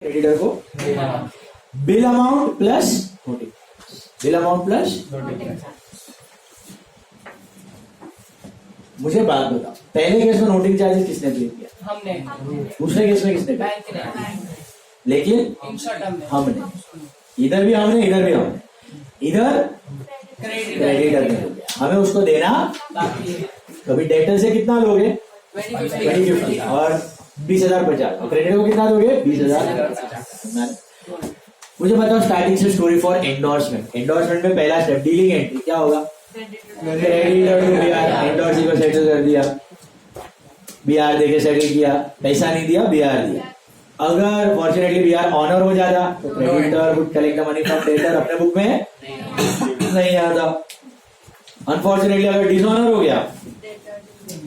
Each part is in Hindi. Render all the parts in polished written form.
क्रेडिटर को bill amount plus noting, bill amount plus noting. मुझे बात बताओ, पहले केस में नोटिंग चार्जेस किसने पे किया? हमने। दूसरे केस में किसने? बैंक ने। लेकिन हमने, इधर भी हमने, इधर भी हमने, इधर क्रेडिटर ने। हमें उसको देना बाकी है। कभी डेटर से कितना लोगे? 2050 और 20,000 50, और क्रेडिटर को कितना दोगे? 20,000। मुझे बताओ स्टार्टिंग से स्टोरी फॉर एंडोर्समेंट। एंडोर्समेंट में पहला स्टेप डीलिंग एंट्री क्या होगा? क्रेडिटर टू बीआर, एंडोर्सी को सेटल कर दिया, बीआर देके सेटल किया, पैसा नहीं दिया, बीआर दिया। अगर फॉर्चुनेटली बीआर ऑनर हो जाता तो creditor would collect the money from debtor, अपने बुक में नहीं आता। अनफॉर्चुनेटली अगर डिसऑनर हो गया,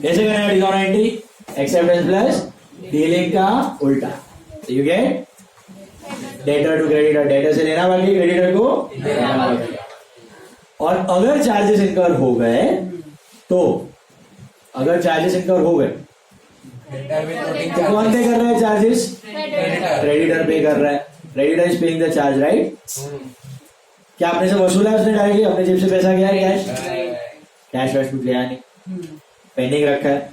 कैसे करना है dishonour entry? Acceptance plus dealing का उल्टा, you get debtor to creditor, debtor से लेना बाकी, क्रेडिटर को देना बाकी। और अगर चार्जेस इनकर हो गए तो, अगर चार्जेस इनकर हो गए तो कौन पे कर रहा है चार्जेस? क्रेडिटर पे कर रहा है। Creditor is paying the charge, right? क्या अपने से वसूला है उसने डायरेक्टली? अपने जेब से पैसा गया है? कैश वैश कुछ गया नहीं, पेंडिंग रखा है।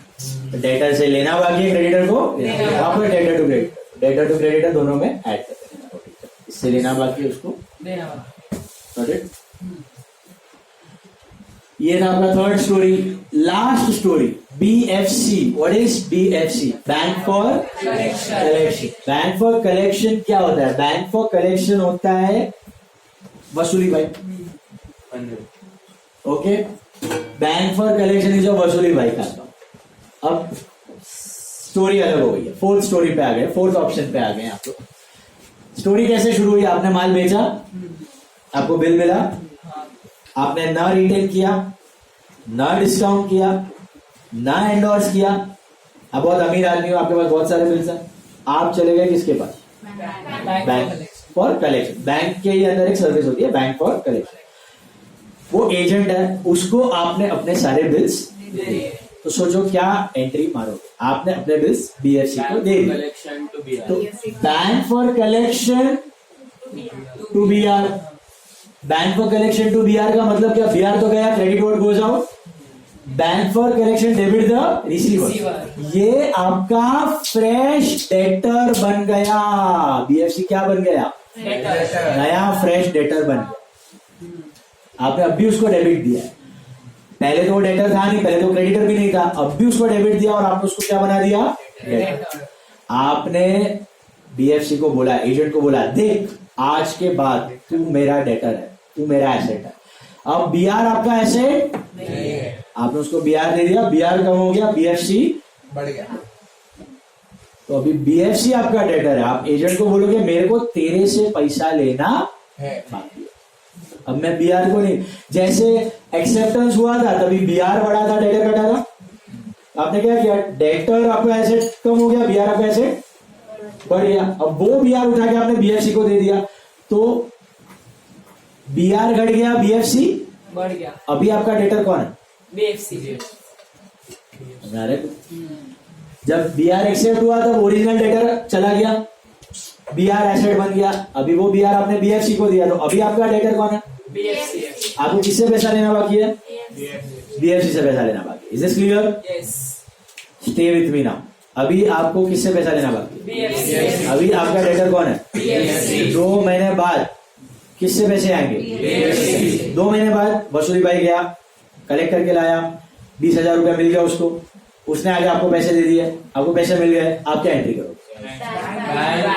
डेटर से लेना बाकी है, क्रेडिटर को वापस debtor to creditor, debtor to creditor दोनों में ऐड कर देना। इससे लेना बाकी है, उसको देना बाकी। ये था आपका third story. Last story BFC। What is BFC? Bank for collection. Bank for collection क्या होता है? बैंक फॉर कलेक्शन होता है वसूली भाई। Okay, bank for collection is वसूली भाई का। अब स्टोरी अलग हो गई है, फोर्थ स्टोरी पे आ गए, फोर्थ ऑप्शन पे आ गए आप लोग। स्टोरी कैसे शुरू हुई? आपने माल बेचा, आपको बिल मिला, आपने ना रिटेन किया, ना डिस्काउंट किया, ना एंडोर्स किया। आप बहुत अमीर आदमी हो, आपके पास बहुत सारे बिल्स हैं, आप चले गए किसके पास? Bank for collection. बैंक के ही अंदर एक सर्विस होती है बैंक फॉर कलेक्शन, वो एजेंट है, उसको आपने अपने सारे बिल्स दे दिए। तो सोचो क्या एंट्री मारोगे? आपने अपने बिल्स BFC को दे दिए, तो bank for collection to BR। Bank for collection to BR का मतलब क्या? BR तो गया, credit word goes out, bank for collection debit the receiver. ये आपका फ्रेश डेटर बन गया। BFC क्या बन गया? नया फ्रेश डेटर बन गया। आपने अब भी उसको डेबिट दिया है। पहले तो वो डेटर था नहीं, पहले तो क्रेडिटर भी नहीं था, अब भी उसको डेबिट दिया और आपने उसको क्या बना दिया? डेटर। आपने BFC को बोला, एजेंट को बोला, देख आज के बाद तू मेरा डेटर है, तू मेरा एसेट है। अब BR आपका एसेट नहीं है, आपने उसको BR दे दिया, BR कम हो गया, BFC बढ़ गया। तो अभी BFC आपका डेटर है। आप एजेंट को बोलोगे मेरे को तेरे से पैसा लेना है, अब मैं BR को नहीं। जैसे एक्सेप्टेंस हुआ था तभी BR बढ़ा था, डेटर घटा था। आपने क्या किया? डेटर आपका एसेट कम हो गया, BR आपका एसेट बढ़ गया। अब वो BR उठा के आपने BFC को दे दिया, तो BR घट गया, BFC बढ़ गया। अभी आपका डेटर कौन है? BFC। जब BR एक्सेप्ट हुआ तब ओरिजिनल डेटर चला गया, BR एसेट बन गया। अभी वो BR आपने BFC को दिया, तो अभी आपका डेटर कौन है? BFC। आपको किससे पैसा लेना बाकी है? BFC से पैसा लेना बाकी। Is this clear? Yes. Stay with me now. अभी आपको किससे पैसा लेना बाकी? BFC। अभी आपका डेटर कौन है? BFC। 2 महीने बाद किससे पैसे आएंगे? BFC। 2 महीने बाद वसूली भाई गया, कलेक्ट करके लाया, 20,000 रुपया मिल गया उसको, उसने आगे आपको पैसे दे दिए, आपको पैसे मिल गए, आप क्या एंट्री करोगे?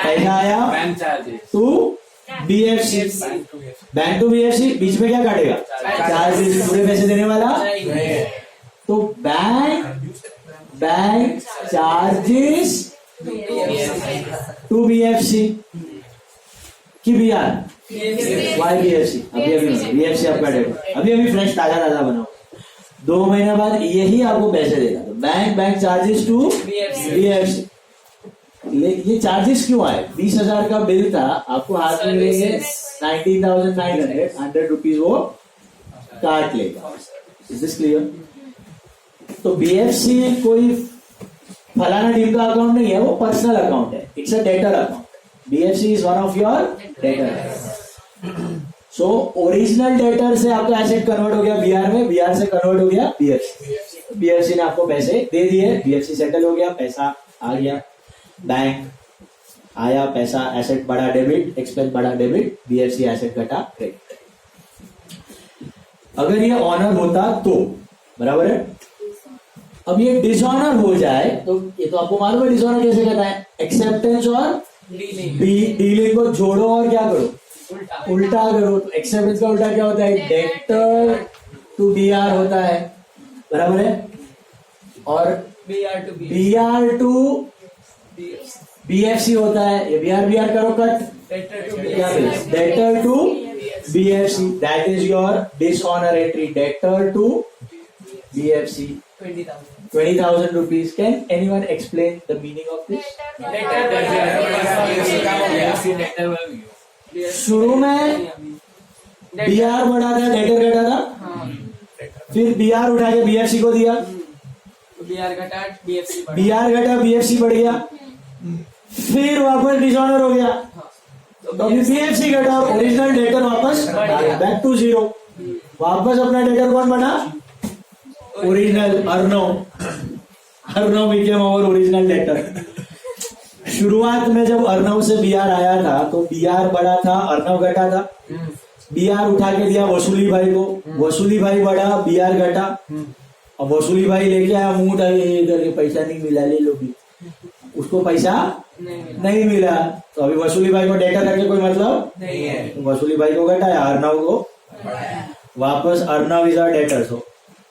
पैसा आया bank charges to BFC, bank to BFC, बीच में क्या काटेगा? चार्जेस। पूरे पैसे देने वाला तो बैंक चार्जेस टू BFC की BR वाई BFC। अभी BFC आपका डेटा अभी फ्रेश ताजा बनाओ, 2 महीने बाद यही आपको पैसे देगा, तो बैंक चार्जेस टू BFC। ये चार्जेस क्यों आए? 20,000 का बिल था, आपको हाथ में मिलेंगे 19,900, 100 रुपीज वो काट लेगा। Is this clear? तो BFC कोई फलाना टीम का अकाउंट नहीं है, वो पर्सनल अकाउंट है, it's a debtor account. BFC is one of your debtor. So original debtor से आपका एसेट कन्वर्ट हो गया बीआर में, बीआर से कन्वर्ट हो गया बीएफसी, बीएफसी ने आपको पैसे दे दिए, बीएफसी सेटल हो गया, पैसा आ गया, बैंक आया, पैसा एसेट बढ़ा डेबिट, एक्सपेंस बढ़ा डेबिट, बीएफसी एसेट घटा क्रेडिट। अगर ये ऑनर होता तो बराबर है। अब ये डिसऑनर हो जाए तो ये तो आपको मालूम है डिसऑनर कैसे करना है, एक्सेप्टेंस और डीलिंग को जोड़ो और क्या करो, उल्टा करो। तो एक्सेप्टेंस का उल्टा क्या होता है, डेटर टू बीआर होता है, बराबर है, और बीआर टू बीएफसी होता है। ये बीआर बीआर करो cut, debtor to BFC, that is your dishonour entry, debtor to BFC 20,000 rupees. Can anyone explain the meaning of this? शुरू में बीआर बढ़ा था, डेटर घटा था, फिर बीआर उठा के बीएफसी को दिया, बीआर घटा बीएफसी बढ़ गया, फिर वापस डिसऑनर हो गया, तो अभी बीएफसी घटा, ओरिजिनल डेटर वापस बैक टू जीरो, वापस अपना डेटर कौन बना, original Arnav became our original debtor. शुरुआत में जब अर्नव से बीआर आया था तो बीआर बढ़ा था, अर्नव घटा था, बीआर उठा के दिया वसूली भाई को, वसूली भाई बढ़ा, बीआर घटा, अब वसूली भाई लेके आया मुंह उठा के, इधर पैसा नहीं मिला, ले लो भी, उसको पैसा नहीं मिला, तो अभी वसूली भाई को डेटा करके कोई मतलब नहीं है, तो वसूली भाई को घटाया, अर्नव को वापस, Arnav is our debtor, so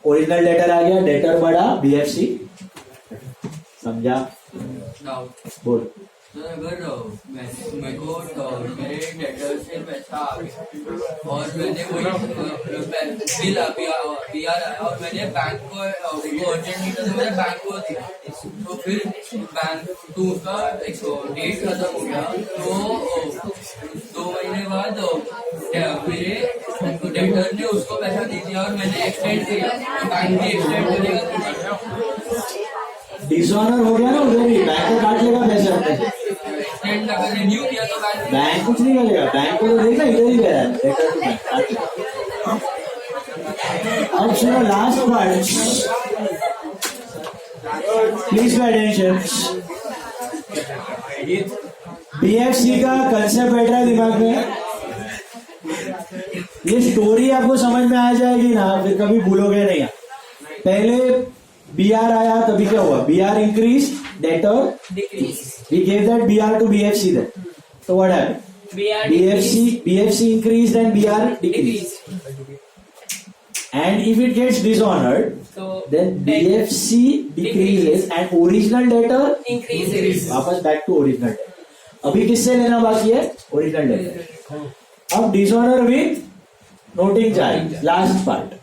original debtor आ गया, डेटर बढ़ा, बीएफसी, समझा, बोल। अगर मेरे को मेरे डेटर से पैसा आ गया और मैंने वही बिल बीआर आया और मैंने बैंक को अर्जेंट नहीं था तो मैंने बैंक को दिया, तो फिर बैंक टू का डेट खत्म हो गया, तो 2 महीने बाद मेरे डेटर ने उसको पैसा दे दिया और मैंने एक्सटेंड किया, बैंक भी एक्सटेंड करेगा, डिसऑनर हो गया ना, उधर ही बैंक को काट लेगा पैसे अपने, एक्सटेंड अगर रिन्यू किया तो बैंक कुछ नहीं करेगा, बैंक को तो देखा इधर ही गया है। अब सुनो last part, please pay attention. BFC का कंसेप्ट बैठ रहा है दिमाग में, ये स्टोरी आपको समझ में आ जाएगी ना, फिर कभी भूलोगे नहीं। पहले बीआर आया तभी क्या हुआ, BR increase, debtor decrease, we gave that BR to BFC then, so what happened, BFC increased and BR decreased, and if it gets dishonored then BFC decreases and original debtor increases, वापस back to original debtor। अभी किससे लेना बाकी है, ओरिजिनल डेटर। अब dishonour with noting charge, last part.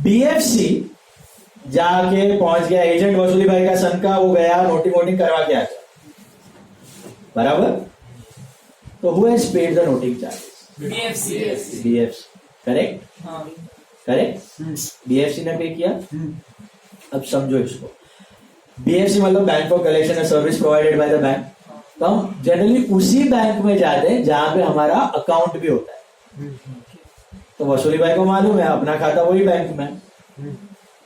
BFC जाके पहुंच गया, एजेंट वसूली भाई का सन का, वो गया नोटिंग वोटिंग करवा के आ गया, बराबर, तो who has paid the noting charges, BFC, correct, correct, BFC ने पे किया। अब समझो इसको, बीएफसी मतलब bank for collection and service provided by the bank, तो हम जनरली उसी बैंक में जाते हैं जहां पे हमारा अकाउंट भी होता है, तो वसूली भाई को मालूम है अपना खाता वही बैंक में,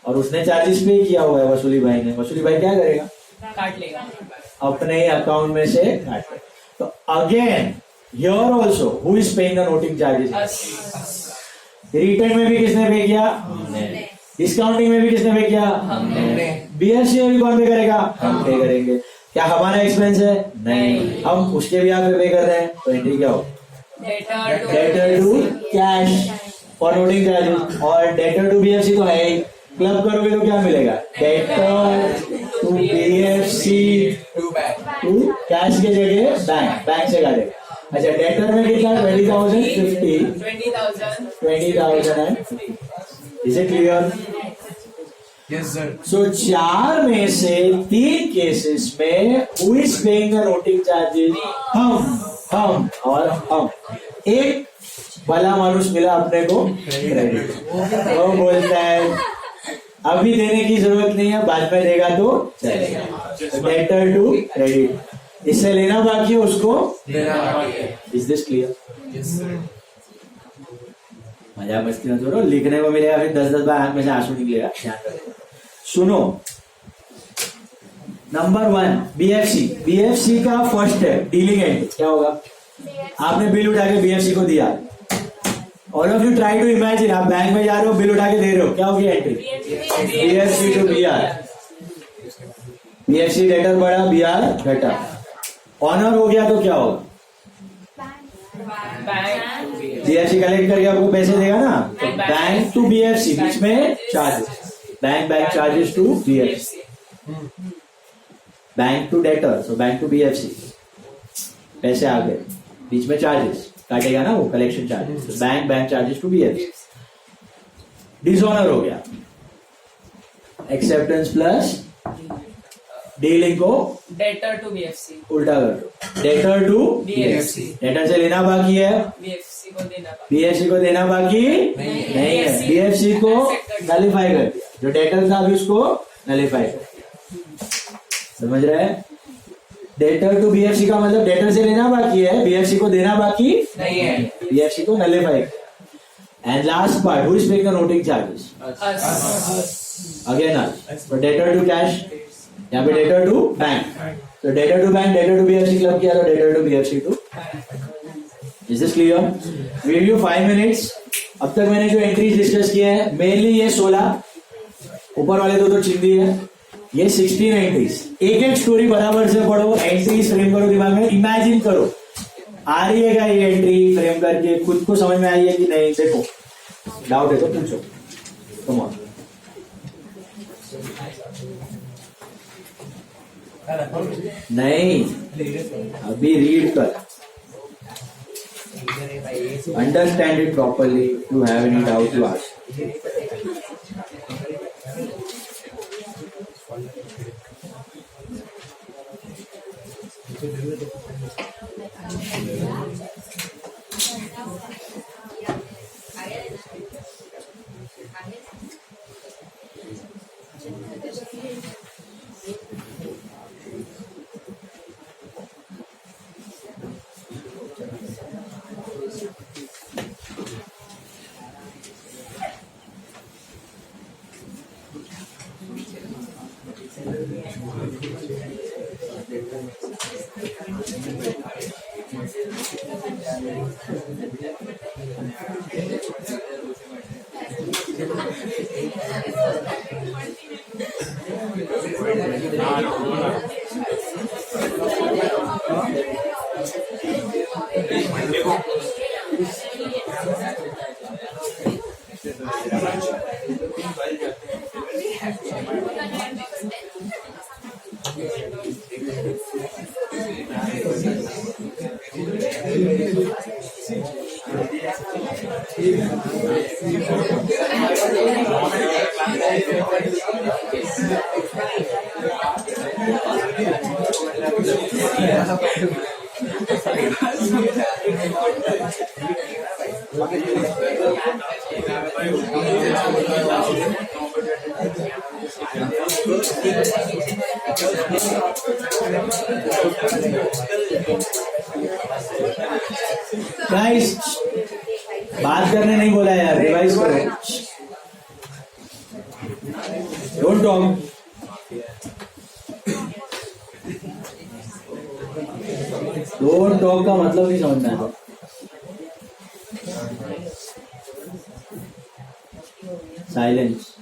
और उसने चार्जेस पे किया हुआ है वसूली भाई ने, वसूली भाई क्या करेगा, काट लेगा अपने अकाउंट में से काट लेगा। तो again here also who is paying the noting charges, return में भी किसने पे किया, डिस्काउंटिंग में भी किसने पे किया, बीएफसी में भी कौन पे करेगा, हम पे करेंगे। क्या हमारा एक्सपेंस है, नहीं, हम उसके भी यहाँ पे पे कर रहे हैं, तो एंट्री क्या हो, debtor to cash for noting charges, और डेटर टू बीएफसी तो है ही, क्लब करोगे तो क्या मिलेगा, debtor to BFC to cash के जगह बैंक, बैंक से काटेगा। अच्छा, डेटर में कितना, 20,000, 20,000 is it clear? Yes, sir. सो 4 में से 3 केसेस में who is paying the noting charges, हम और हम। एक भला मानुष मिला अपने को क्रेडिट, वो बोलता है अभी देने की जरूरत नहीं है, बाद में देगा तो चलेगा, डेटर टू क्रेडिट। इससे लेना बाकी है उसको देना बाकी है। Is this clear? Yes, sir. मजा मस्ती मत करो, लिखने को मिलेगा फिर 10-10 बार आंख में से आंसू निकलेगा, ध्यान रखो। सुनो, नंबर 1 बीएफसी। बीएफसी का फर्स्ट है डीलिंग एंड, क्या होगा? आपने बिल उठा के बीएफसी को दिया। All of you try to imagine, आप बैंक में जा रहे हो, बिल उठा के दे रहे हो, क्या होगी entry? BFC to BR. BFC debtor बढ़ा, बीआर घटा। ऑनर हो गया तो क्या होगा? बीएफसी कलेक्ट करके आपको पैसे देगा ना, तो बैंक टू बीएफसी, बीच में charges, bank charges to BFC, bank to debtor, so bank to BFC, पैसे आ गए, बीच में चार्जेस काटेगा ना वो, collection charges, bank charges to BFC. Dishonour हो गया, एक्सेप्टेंस प्लस डीलिंग को डेटर टू बीएफसी, उल्टा कर दो, डेटर टू बीएफसी, डेटर से लेना बाकी है, बीएफसी को देना बाकी। बीएफसी को देना बाकी नहीं है, बीएफसी को नलीफाई कर दिया, जो डेटर था अभी उसको नलीफाई कर दिया, समझ रहे हैं? डेटर टू बीएफसी का मतलब डेटर से लेना बाकी है, बीएफसी को देना बाकी नहीं है। बीएफसी को नलीफाई कर। And last part, who is paying the noting charges? Again but debtor to cash, यहाँ पे डेटर टू बैंक, तो debtor to bank, debtor to BFC club किया, तो debtor to BFC to. Is this clear? Will you 5 minutes. अब तक मैंने जो एंट्रीज डिस्कस किए हैं, मेनली ये 16, ऊपर वाले दो तो चिन्ह दिए, ये 16 एंट्रीज। एक एक स्टोरी बराबर से पढ़ो, एंट्रीज फ्रेम करो दिमाग में, इमेजिन करो आ रही है क्या ये एंट्री फ्रेम करके, खुद को समझ में आई है कि नहीं, देखो डाउट है तो पूछो। कम ऑन, नहीं अभी रीड कर, understand it properly, you have any doubt you ask. Guys बात करने नहीं बोला यार, रिवाइज करो, डोंट टॉक। डोंट टॉक का मतलब नहीं समझ में आता। साइलेंस।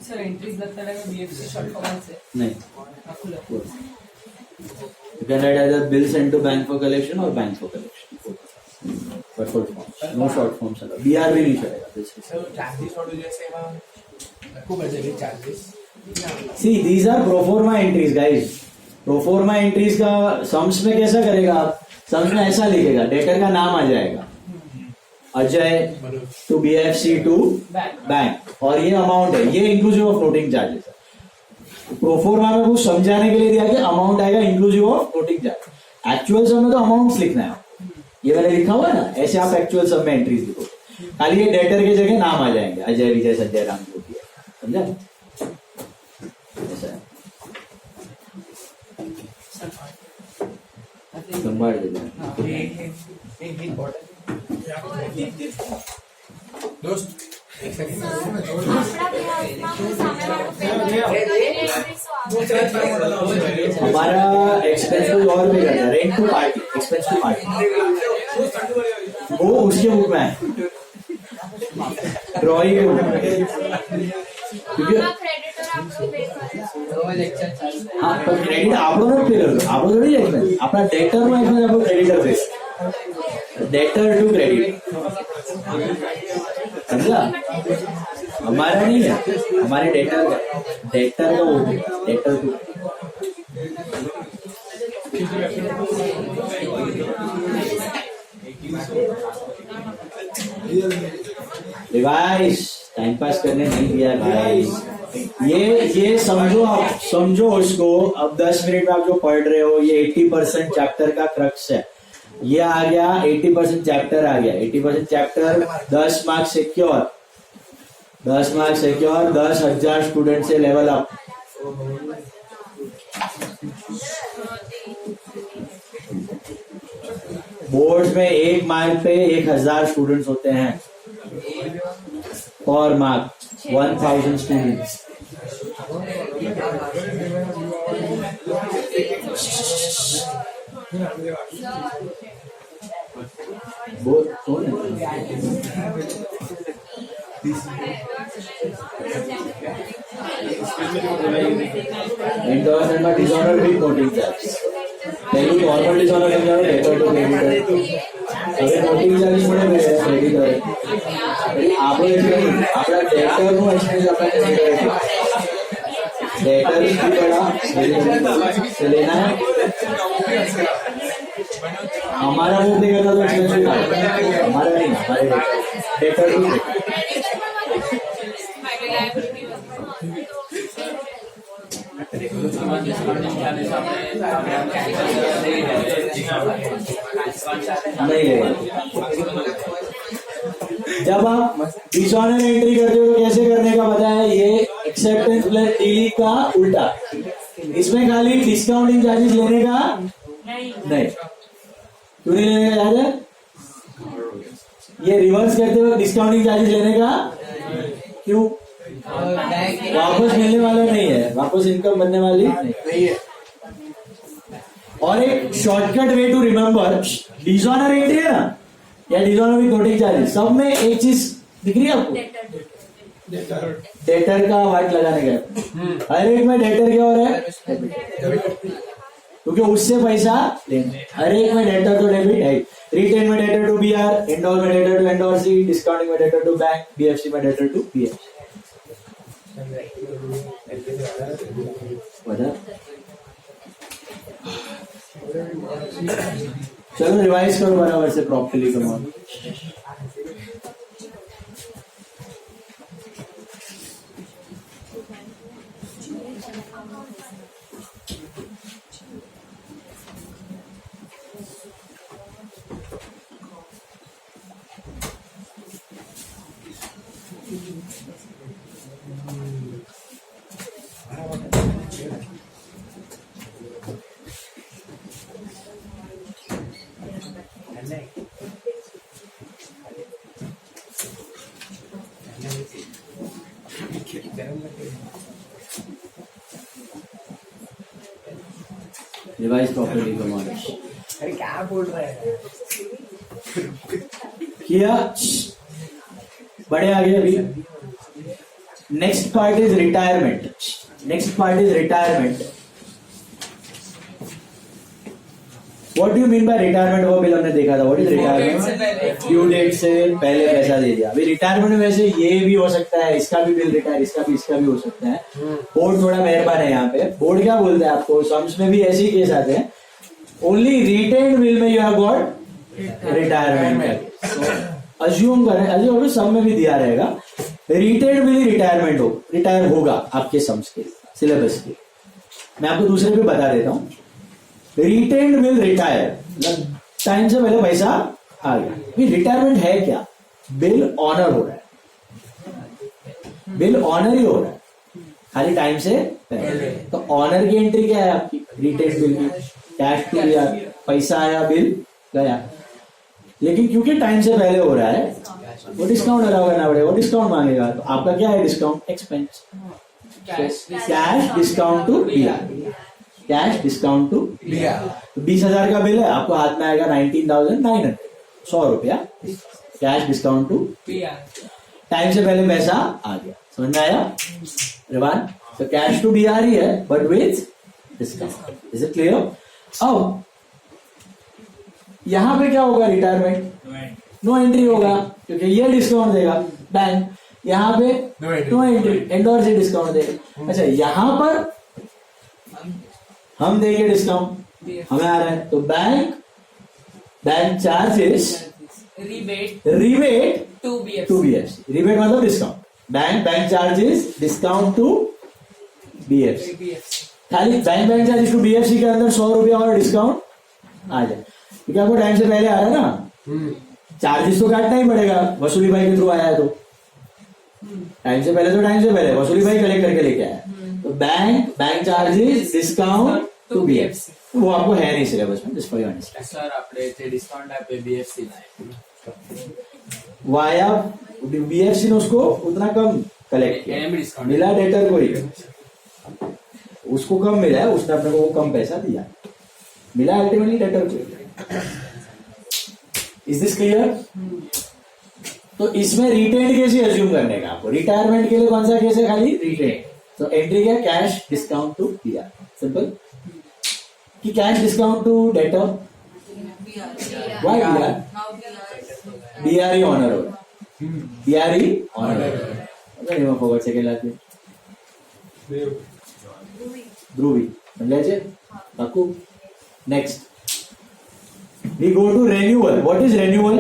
सर एंट्रीज लगता है बीएफसी शॉर्ट फॉर्म से नहीं, आपको you can write either bill sent to bank for collection or bank for collection. पर full form, no short form चलो, BR भी नहीं चलेगा. चार्जेस वालों जैसे वहाँ खूब बचे charges. See, these are pro forma entries, guys. Pro forma entries का सम्स में कैसा करेगा आप? सम्स में ऐसा लिखेगा, डेटर का नाम आ जाएगा, Ajay to BFC to bank, और ये अमाउंट है, ये inclusive of floating charges. Proforma में कुछ समझाने के लिए दिया कि अमाउंट आएगा inclusive of floating charge. Actual sum में तो अमाउंट लिखना है, ये मैंने लिखा हुआ है ना, ऐसे आप एक्चुअल सम में एंट्रीज लिखो, खाली ये डेटर की जगह नाम आ जाएंगे, अजय विजय संजय राम जो भी है, समझा? ऐसा है. संभाल दोस्त एक सेकंड. हमारा एक्सपेंस कुछ और भी करता है, rent to party, expense to party, वो उसके बुक में है, ड्रॉइंग के बुक में, क्योंकि हाँ तो क्रेडिट आप लोग पे कर दो, आप लोग थोड़ी एक्सपेंस, अपना डेटर में एक्सपेंस आपको क्रेडिटर पे, डेटर टू क्रेडिट, समझा? हमारा नहीं है, हमारे डेटर का वो debtor to. Revise time pass करने नहीं दिया भाई. ये समझो उसको. अब 10 मिनट में आप जो पढ़ रहे हो ये 80% चैप्टर का क्रक्स है. ये आ गया 80% चैप्टर आ गया. 80% चैप्टर 10 मार्क्स सिक्योर, 10,000 स्टूडेंट से लेवल अप. बोर्ड में 1 मार्क पे 1,000 स्टूडेंट्स होते हैं, पर मार्क 1,000 स्टूडेंट्स. बहुत कौन है? Endorsement का डिसऑर्डर भी नोटिंग चार्ज. पहले नॉर्मल डिसऑर्डर है, डेटर टू क्रेडिटर. अरे नोटिंग चार्ज मुझे मिलेगा क्रेडिटर. आप लोग अपना डेटर को एक्सचेंज अपना क्रेडिटर, डेटर भी बड़ा से लेना है. हमारा वो देगा तो एक्सपेंसिव था, हमारा नहीं, हमारे डेटर टू नहीं लेगा. जब आप डिसऑनर एंट्री करते हो तो कैसे करने का बताया, ये एक्सेप्टेंस प्लस डीली का उल्टा. इसमें खाली डिस्काउंटिंग चार्जेस लेने का नहीं. क्यों नहीं लेने का याद है? ये रिवर्स करते हुए डिस्काउंटिंग चार्जेस लेने का क्यों? वापस मिलने वाला नहीं है, वापस इनकम बनने वाली नहीं है. और एक shortcut way to remember, dishonour entry है ना, या डिसऑनर विद नोटिंग चार्जेस, सब में एक चीज दिख रही है आपको, डेटर का वाट लगाने का. हर एक में डेटर क्या हो रहा है, क्योंकि उससे पैसा लेना. हर एक में डेटर तो डेबिट है. रिटेन में डेटर टू BR, इंडोर में डेटर टू एंडोर्सी, डिस्काउंटिंग में डेटर टू बैंक, BFC में डेटर टू BFC. चलो रिवाइज करो बराबर से, प्रॉपर्ली करो. रिवाइज प्रॉपर्ली करो. अरे क्या बोल रहा है किया, बड़े आगे. अभी next part is retirement. What do you mean by retirement? वो बिल हमने देखा था. व्हाट इज Due date से रिटायरमेंट? पहले. ड्यू डेट से पहले पैसा दे दिया. अभी रिटायरमेंट में वैसे ये भी हो सकता है, इसका भी बिल रिटायर, इसका भी हो सकता है. बोर्ड थोड़ा मेहरबान है यहाँ पे. बोर्ड क्या बोलता है आपको, सम्स में भी ऐसे ही केस आते हैं. ओनली रिटेन्ड बिल में you have got retirement. Assume करें, अज्यूम सम में भी दिया रहेगा रिटेन्ड बिल रिटायर होगा आपके सम्स के सिलेबस के. मैं आपको दूसरे पे बता देता हूँ. रिटेन्ड बिल रिटायर, टाइम से पहले पैसा आ गया. रिटायरमेंट है क्या? बिल ऑनर हो रहा है. बिल ऑनर ही हो रहा है खाली टाइम से पहले. तो ऑनर की एंट्री क्या है आपकी? रिटेन्ड बिल की. कैश टू दिया, पैसा आया, बिल गया. लेकिन क्योंकि टाइम से पहले हो रहा है वो डिस्काउंट अलाउ करना पड़ेगा. वो डिस्काउंट मांगेगा. तो आपका क्या है discount? Expense. Cash discount to BR. Cash discount to BR. 20,000 का बिल है, आपको हाथ में आएगा 19,900, 100 रुपया. Cash discount to PR. Time से पहले पैसा आ गया. समझ में आया रिवान? तो कैश टू बीआर ही है but with discount. Is it clear? अब यहां पे क्या होगा? रिटायरमेंट नो एंट्री होगा क्योंकि ये डिस्काउंट देगा बैंक. यहाँ पे नो एंट्री, एंडोर से डिस्काउंट देगा. अच्छा, यहां पर हम देंगे डिस्काउंट, हमें आ रहा है. तो bank charges rebate to to BFC. Rebate मतलब discount. Bank charges discount to BFC. खाली बैंक चार्जेस टू बीएफसी के अंदर 100 रुपया और डिस्काउंट आ जाए क्योंकि आपको टाइम से पहले आ रहा है ना. चार्जेस तो काटना ही पड़ेगा, वसूली भाई के थ्रू आया है. तो टाइम से पहले वसूली भाई कलेक्ट करके लेके आया. तो bank charges discount to BFC. वो आपको है नहीं सिलेबस में. Just for your understanding. Sir આપણે જે ડિસ્કાઉન્ટ આપે બીએફસી ના वाया बीएफसी ने उसको उतना कम कलेक्ट किया, एम डिस्काउंट मिला डेटर को ही, उसको कम मिला है, उसने अपने को वो कम पैसा दिया, मिला अल्टीमेटली डेटर को. Is this clear? तो इसमें रिटेन केस ही अज्यूम करने का आपको. रिटायरमेंट के लिए कौन सा केस है? खाली रिटेन. तो एंट्री क्या? Cash discount to BR. Simple. कि cash discount to debtor. Why BR? BR ही ऑनर हो. बीआर ही ऑनर फॉरवर्ड से कहलाते ध्रुवी. समझा છે? પાકું. Next we go to renewal. What is renewal?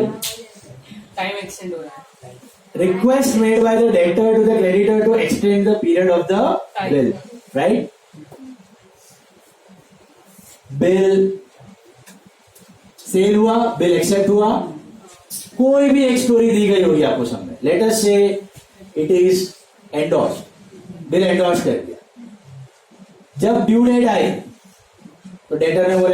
Time extend हो रहा है. Request made by the debtor to the creditor to extend the period of the bill. Right? Bill sale हुआ, बिल एक्सेप्ट हुआ, कोई भी एक स्टोरी दी गई होगी आपको सामने. लेट अस से it is endorsed. Bill endorse कर दिया. जब ड्यू डेट आई तो डेटर ने बोला